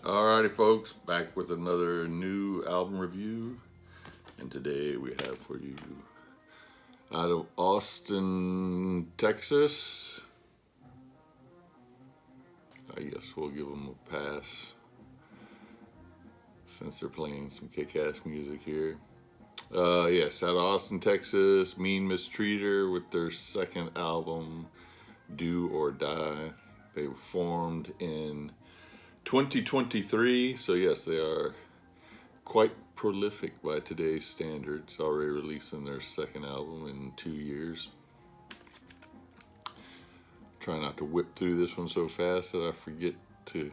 Alrighty folks, back with another new album review, and today we have for you out of Austin, Texas. I guess we'll give them a pass since they're playing some kick-ass music here. Yes, out of Austin, Texas, Mistreater with their second album, Do or Die. They were formed in 2023, so yes, they are quite prolific by today's standards, already releasing their second album in 2 years. Try not to whip through this one so fast that I forget to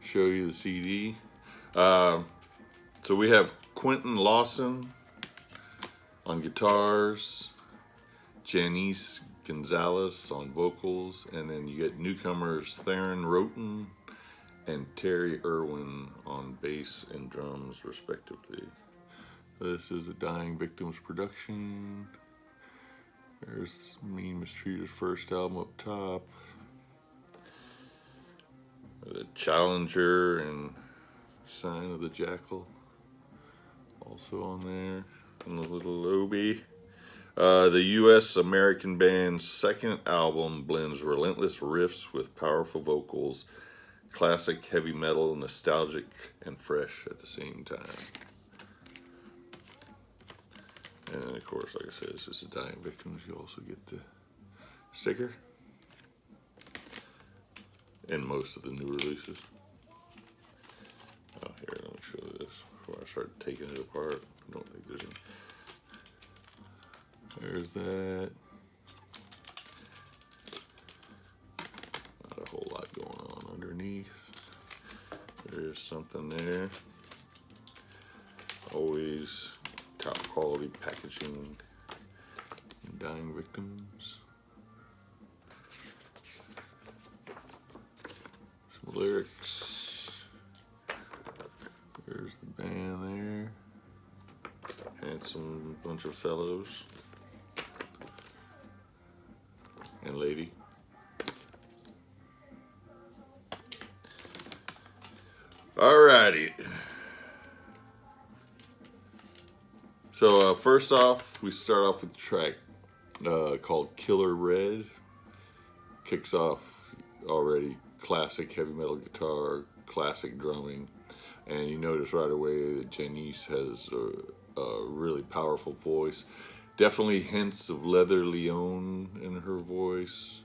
show you the CD. So we have Quinten Lawson on guitars, Janiece Gonzalez on vocals, and then you get newcomers Theron, Rhoten, and Irwin on bass and drums, respectively. This is a Dying Victims production. There's Mistreater's first album up top. The Challenger and Sign of the Jackal also on there, and the little Obi. The U.S. American band's second album blends relentless riffs with powerful vocals, classic heavy metal, nostalgic and fresh at the same time. And of course, like I said, this is the Dying Victims. You also get the sticker and most of the new releases. Oh, here, let me show you this before I start taking it apart. I don't think there's any. There's that. Not a whole lot going on underneath. There's something there. Always top quality packaging. Dying Victims. Some lyrics. There's the band there. Handsome bunch of fellows. And lady. Alrighty. So first off, we start off with a track called Killer Red. Kicks off already classic heavy metal guitar, classic drumming, and you notice right away that Janiece has a really powerful voice. Definitely hints of Leather Leone in her voice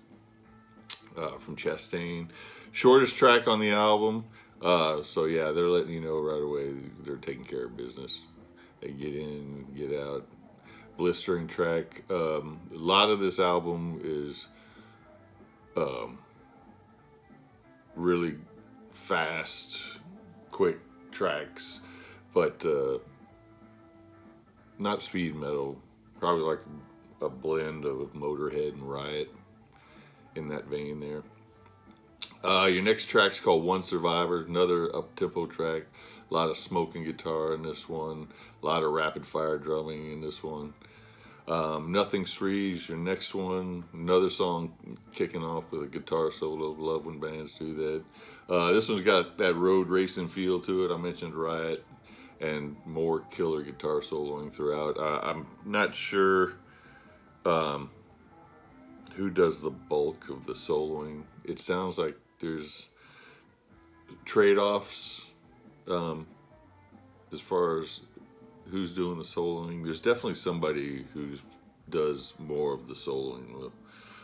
from Chastain. Shortest track on the album. So yeah, they're letting you know right away they're taking care of business. They get in, get out. Blistering track. A lot of this album is really fast, quick tracks, but not speed metal. Probably like a blend of Motorhead and Riot in that vein there. Your next track's called One Survivor, another up-tempo track. A lot of smoking guitar in this one. A lot of rapid-fire drumming in this one. Nothing's Freeze, your next one. Another song kicking off with a guitar solo. Love when bands do that. This one's got that road racing feel to it. I mentioned Riot. And more killer guitar soloing throughout. I'm not sure who does the bulk of the soloing. It sounds like there's trade-offs as far as who's doing the soloing. There's definitely somebody who does more of the soloing.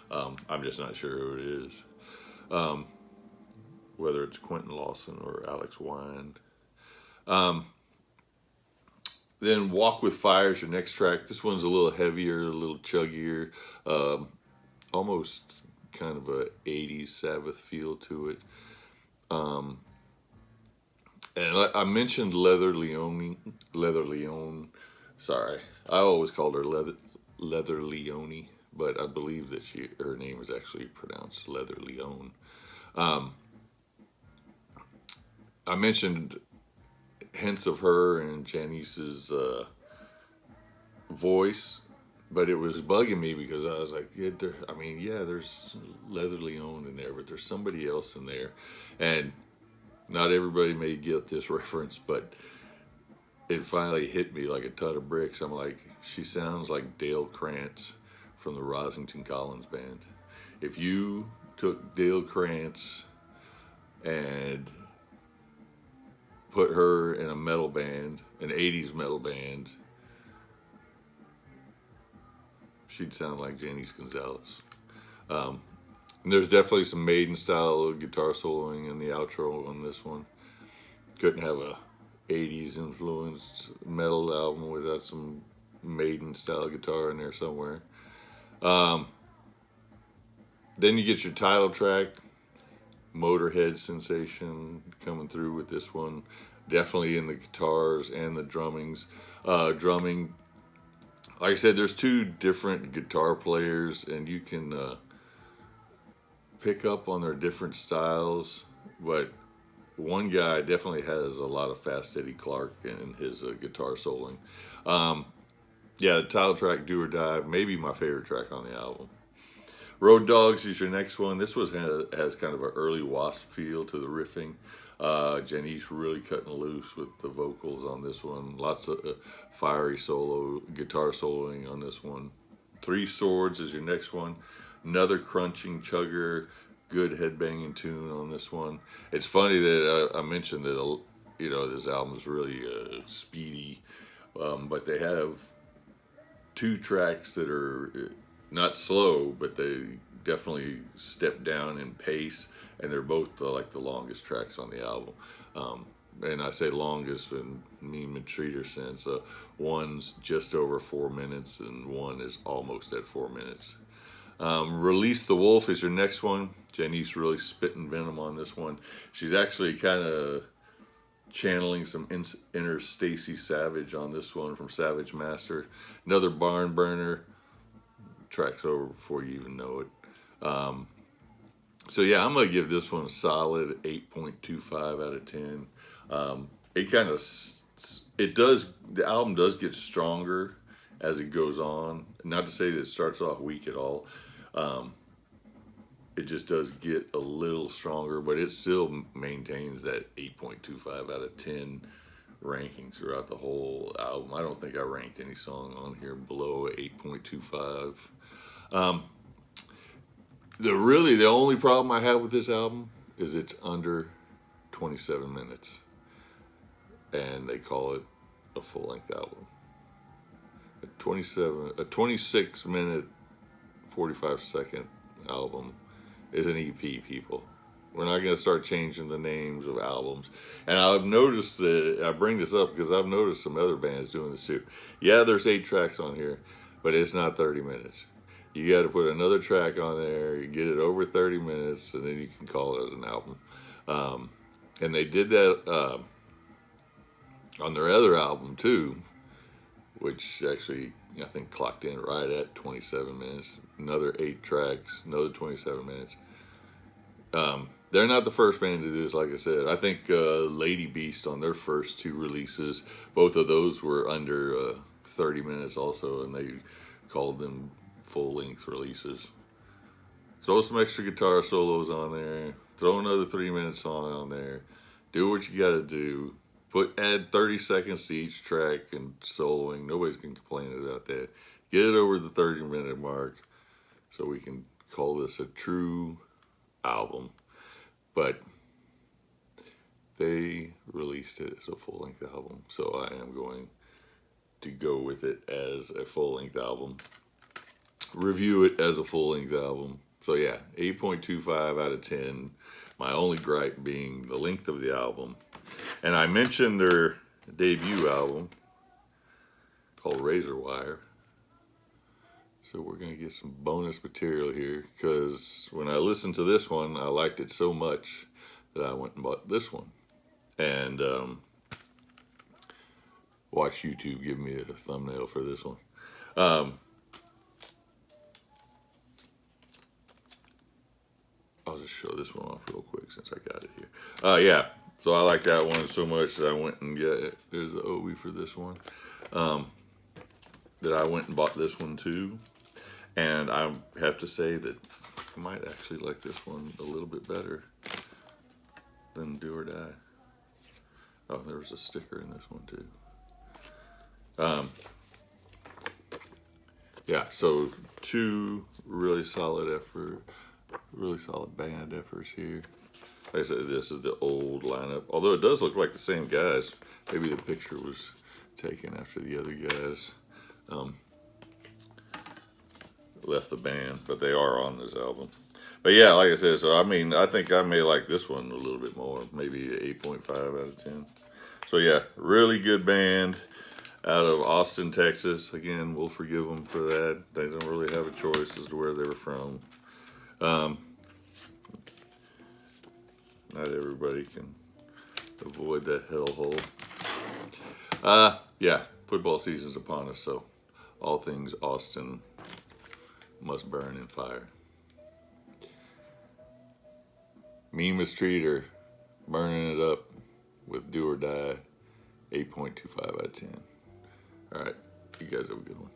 I'm just not sure who it is. Whether it's Quinten Lawson or Alex Wein. Then Walk with Fire is your next track. This one's a little heavier, a little chuggier, almost kind of a 80s Sabbath feel to it. And I mentioned Leather Leone. Sorry, I always called her Leather Leone, but I believe that her name is actually pronounced Leather Leone. I mentioned hints of her and Janiece's voice, but it was bugging me because I was like, yeah, there's Leather Leone in there, but there's somebody else in there. And Not everybody may get this reference, but it finally hit me like a ton of bricks. I'm like, she sounds like Dale Krantz from the Rosington Collins Band. If you took Dale Krantz and put her in a metal band, an 80s metal band, she'd sound like Janiece Gonzalez. And there's definitely some Maiden style guitar soloing in the outro on this one. Couldn't have a 80s influenced metal album without some Maiden style guitar in there somewhere. Then you get your title track, Motorhead sensation coming through with this one. Definitely in the guitars and the drumming. Like I said, there's two different guitar players, and you can pick up on their different styles, but one guy definitely has a lot of Fast Eddie Clarke in his guitar soloing. Yeah, the title track, Do or Die, maybe my favorite track on the album. Road Dogs is your next one. This was has kind of an early Wasp feel to the riffing. Janiece really cutting loose with the vocals on this one. Lots of fiery guitar soloing on this one. Three Swords is your next one. Another crunching chugger, good headbanging tune on this one. It's funny that I mentioned that this album is really speedy, but they have two tracks that are not slow, but they definitely step down in pace, and they're both like the longest tracks on the album. And I say longest in Mistreater sense. One's just over 4 minutes, and one is almost at 4 minutes. Release the Wolf is your next one. Janiece really spitting venom on this one. She's actually kind of channeling some inner Stacey Savage on this one from Savage Master. Another barn burner. Track's over before you even know it. So yeah, I'm gonna give this one a solid 8.25 out of 10. The album does get stronger as it goes on. Not to say that it starts off weak at all. It just does get a little stronger, but it still maintains that 8.25 out of 10 ranking throughout the whole album. I don't think I ranked any song on here below 8.25. The only problem I have with this album is it's under 27 minutes, and they call it a full-length album. A 26-minute, 45-second album is an EP, people. We're not going to start changing the names of albums. And I've noticed that, I bring this up because I've noticed some other bands doing this too. Yeah, there's 8 tracks on here, but it's not 30 minutes. You got to put another track on there, you get it over 30 minutes, and then you can call it an album. And they did that on their other album too, which actually I think clocked in right at 27 minutes. Another 8 tracks, another 27 minutes. They're not the first band to do this, like I said. I think Lady Beast on their first 2 releases, both of those were under 30 minutes also, and they called them full-length releases. Throw some extra guitar solos on there. Throw another 3-minute song on there. Do what you gotta do. Add 30 seconds to each track and soloing. Nobody's gonna complain about that. Get it over the 30-minute mark so we can call this a true album. But they released it as a full-length album, so I am going to go with it as a full-length album. Review it as a full-length album. So yeah, 8.25 out of 10. My only gripe being the length of the album. And I mentioned their debut album called Razor Wire. So we're going to get some bonus material here, because when I listened to this one, I liked it so much that I went and bought this one. And watch YouTube give me a thumbnail for this one. I'll just show this one off real quick since I got it here. Yeah, so I like that one so much that I went and there's the Obi for this one. That I went and bought this one too. And I have to say that I might actually like this one a little bit better than Do or Die. Oh, there was a sticker in this one too. Yeah, so 2 really solid band efforts here. Like I said, this is the old lineup. Although it does look like the same guys. Maybe the picture was taken after the other guys left the band, but they are on this album. But yeah, like I said, so I mean, I think I may like this one a little bit more, maybe 8.5 out of 10. So yeah, really good band out of Austin, Texas. Again, we'll forgive them for that. They don't really have a choice as to where they were from. Not everybody can avoid that hellhole. Yeah, football season's upon us, so all things Austin must burn in fire. Mistreater, burning it up with Do or Die, 8.25 out of 10. All right, you guys have a good one.